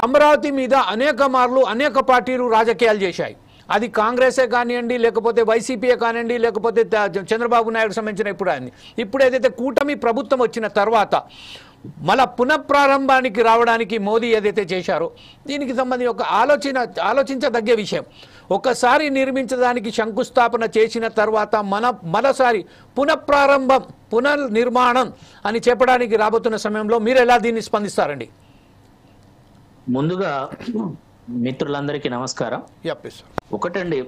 అమరావతి మీద అనేక మార్లు అనేక పార్టీలు రాజకీయాలు చేశాయి. అది కాంగ్రెసే కానివ్వండి, లేకపోతే వైసీపీయే కానివ్వండి, లేకపోతే చంద్రబాబు నాయుడు సంబంధించిన ఇప్పుడు ఏదైతే కూటమి ప్రభుత్వం వచ్చిన తర్వాత మళ్ళా పునఃప్రారంభానికి రావడానికి మోదీ ఏదైతే చేశారో దీనికి సంబంధించి ఒక ఆలోచించదగ్గ విషయం. ఒకసారి నిర్మించడానికి శంకుస్థాపన చేసిన తర్వాత మరోసారి పునఃప్రారంభం పునర్నిర్మాణం అని చెప్పడానికి రాబోతున్న సమయంలో మీరు ఎలా దీన్ని స్పందిస్తారండి? ముందుగా మిత్రులందరికీ నమస్కారం. ఒకటండి,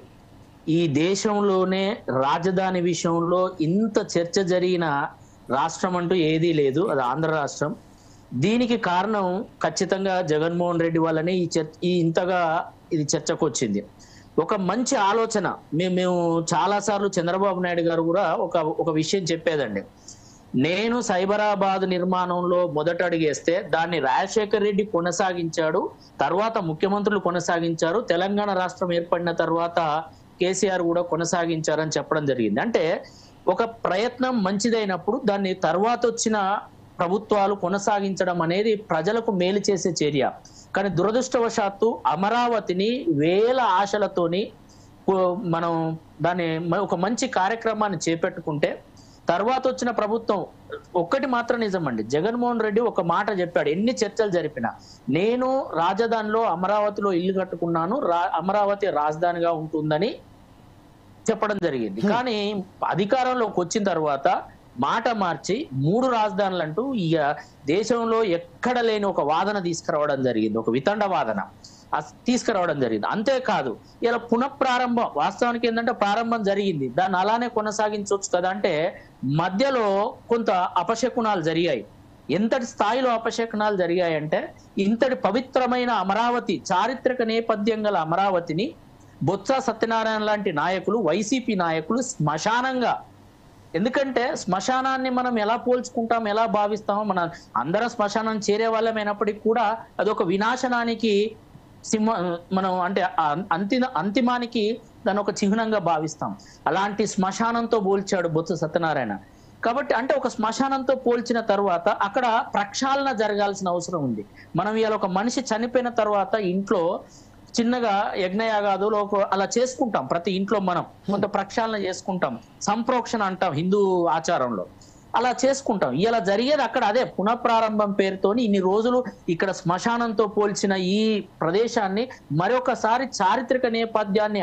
ఈ దేశంలోనే రాజధాని విషయంలో ఇంత చర్చ జరిగిన రాష్ట్రం అంటూ ఏదీ లేదు, అది ఆంధ్ర రాష్ట్రం. దీనికి కారణం ఖచ్చితంగా జగన్మోహన్ రెడ్డి వల్లనే ఇంతగా ఇది చర్చకు వచ్చింది. ఒక మంచి ఆలోచన మేము చాలాసార్లు చంద్రబాబు నాయుడు గారు కూడా ఒక విషయం చెప్పేదండి. నేను సైబరాబాద్ నిర్మాణంలో మొదట అడిగేస్తే దాన్ని రాజశేఖర్ రెడ్డి కొనసాగించాడు, తర్వాత ముఖ్యమంత్రులు కొనసాగించారు, తెలంగాణ రాష్ట్రం ఏర్పడిన తర్వాత కేసీఆర్ కూడా కొనసాగించారని చెప్పడం జరిగింది. అంటే ఒక ప్రయత్నం మంచిదైనప్పుడు దాన్ని తర్వాత వచ్చిన ప్రభుత్వాలు కొనసాగించడం అనేది ప్రజలకు మేలు చేసే చర్య. కానీ దురదృష్టవశాత్తు అమరావతిని వేల ఆశలతోని మనం దాన్ని ఒక మంచి కార్యక్రమాన్ని చేపట్టుకుంటే తర్వాత వచ్చిన ప్రభుత్వం ఒక్కటి మాత్రం నిజమండి, జగన్మోహన్ రెడ్డి ఒక మాట చెప్పాడు, ఎన్ని చర్చలు జరిపినా నేను రాజధానిలో అమరావతిలో ఇల్లు కట్టుకున్నాను, అమరావతి రాజధానిగా ఉంటుందని చెప్పడం జరిగింది. కానీ అధికారంలోకి వచ్చిన తర్వాత మాట మార్చి 3 రాజధానులు అంటూ దేశంలో ఎక్కడ లేని ఒక వాదన తీసుకురావడం జరిగింది, ఒక వితండ వాదన తీసుకురావడం జరిగింది. అంతేకాదు ఇలా పునఃప్రారంభం, వాస్తవానికి ఏంటంటే ప్రారంభం జరిగింది, దాన్ని అలానే కొనసాగించవచ్చు కదా అంటే మధ్యలో కొంత అపశకునాలు జరిగాయి. ఎంతటి స్థాయిలో అపశకునాలు జరిగాయంటే ఇంతటి పవిత్రమైన అమరావతి, చారిత్రక నేపథ్యం గల అమరావతిని బొత్స సత్యనారాయణ లాంటి నాయకులు, వైసీపీ నాయకులు శ్మశానంగా, ఎందుకంటే శ్మశానాన్ని మనం ఎలా పోల్చుకుంటాం, ఎలా భావిస్తామో, మన అందరం శ్మశానం చేరే వాళ్ళమైనప్పటికీ కూడా అదొక వినాశనానికి మనం అంటే అంతిమానికి దాని ఒక చిహ్నంగా భావిస్తాం. అలాంటి శ్మశానంతో పోల్చాడు బొత్స సత్యనారాయణ. కాబట్టి అంటే ఒక శ్మశానంతో పోల్చిన తర్వాత అక్కడ ప్రక్షాళన జరగాల్సిన అవసరం ఉంది. మనం ఇవాళ ఒక మనిషి చనిపోయిన తర్వాత ఇంట్లో చిన్నగా యజ్ఞయాగాదులు అలా చేసుకుంటాం, ప్రతి ఇంట్లో మనం కొంత ప్రక్షాళన చేసుకుంటాం, సంప్రోక్షణ అంటాం హిందూ ఆచారంలో, అలా చేసుకుంటాం. ఇలా జరిగేది అక్కడ అదే పునఃప్రారంభం పేరుతోని ఇన్ని రోజులు ఇక్కడ శ్మశానంతో పోల్చిన ఈ ప్రదేశాన్ని మరొకసారి చారిత్రక నేపథ్యాన్ని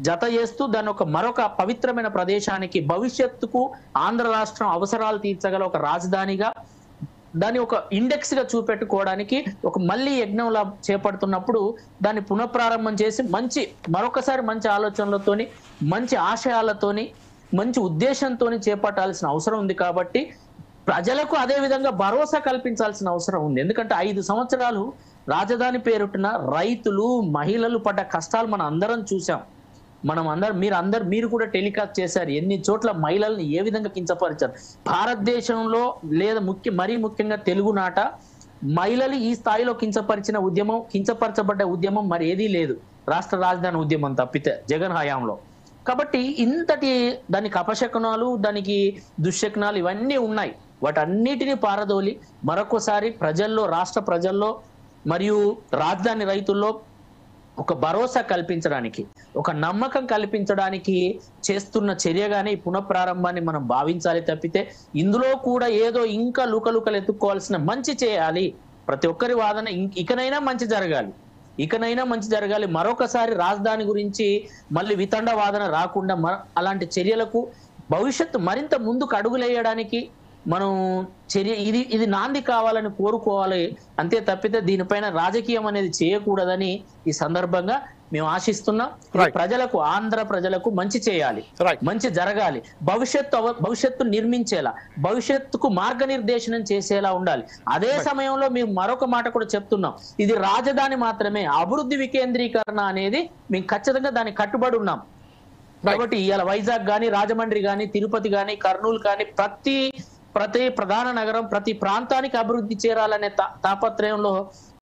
జత చేస్తూ దాన్ని మరొక పవిత్రమైన ప్రదేశానికి, భవిష్యత్తుకు ఆంధ్ర రాష్ట్రం అవసరాలు తీర్చగల ఒక రాజధానిగా దాన్ని ఒక ఇండెక్స్ గా చూపెట్టుకోవడానికి మళ్ళీ యజ్ఞంలా చేపడుతున్నప్పుడు దాన్ని పునఃప్రారంభం చేసి మరొకసారి మంచి ఆలోచనలతోని, మంచి ఆశయాలతోని, మంచి ఉద్దేశంతో చేపట్టాల్సిన అవసరం ఉంది. కాబట్టి ప్రజలకు అదే విధంగా భరోసా కల్పించాల్సిన అవసరం ఉంది. ఎందుకంటే 5 సంవత్సరాలు రాజధాని పేరున రైతులు, మహిళలు పడ్డ కష్టాలు మనం అందరం చూసాం. మీరు కూడా టెలికాస్ట్ చేశారు, ఎన్ని చోట్ల మహిళల్ని ఏ విధంగా కించపరిచారు. భారతదేశంలో లేదా మరీ ముఖ్యంగా తెలుగునాట మహిళలు ఈ స్థాయిలో కించపరచబడ్డ ఉద్యమం మరి ఏదీ లేదు, రాష్ట్ర రాజధాని ఉద్యమం తప్పితే జగన్ హయాంలో. కాబట్టి దానికి అపశకునాలు, దానికి దుశ్శకునాలు ఇవన్నీ ఉన్నాయి. వాటన్నిటినీ పారదోలి మరొకసారి ప్రజల్లో, రాష్ట్ర ప్రజల్లో మరియు రాజధాని రైతుల్లో ఒక భరోసా కల్పించడానికి, ఒక నమ్మకం కల్పించడానికి చేస్తున్న చర్యగానే ఈ పునఃప్రారంభాన్ని మనం భావించాలి తప్పితే ఇందులో కూడా ఏదో ఇంకా లుకలుకలు ఎత్తుక్కోవాల్సిన మంచి చేయాలి. ప్రతి ఒక్కరి వాదన ఇకనైనా మంచి జరగాలి. మరొకసారి రాజధాని గురించి మళ్ళీ వితండ వాదన రాకుండా అలాంటి చర్యలకు భవిష్యత్తు మరింత ముందుకు అడుగులేయడానికి మనం ఇది నాంది కావాలని కోరుకోవాలి, అంతే తప్పితే దీనిపైన రాజకీయం అనేది చేయకూడదని ఈ సందర్భంగా మేము ఆశిస్తున్నాం. ప్రజలకు, ఆంధ్ర ప్రజలకు మంచి చేయాలి, మంచి జరగాలి, భవిష్యత్తు నిర్మించేలా, భవిష్యత్తుకు మార్గనిర్దేశనం చేసేలా ఉండాలి. అదే సమయంలో మేము మరొక మాట కూడా చెప్తున్నాం, ఇది రాజధాని మాత్రమే, అభివృద్ధి వికేంద్రీకరణ అనేది మేము ఖచ్చితంగా దానికి కట్టుబడి ఉన్నాం. కాబట్టి ఇవాళ వైజాగ్ గాని, రాజమండ్రి గాని, తిరుపతి గాని, కర్నూలు కానీ ప్రతి ప్రధాన నగరం, ప్రతి ప్రాంతానికి అభివృద్ధి చేరాలనే తాపత్రయంలో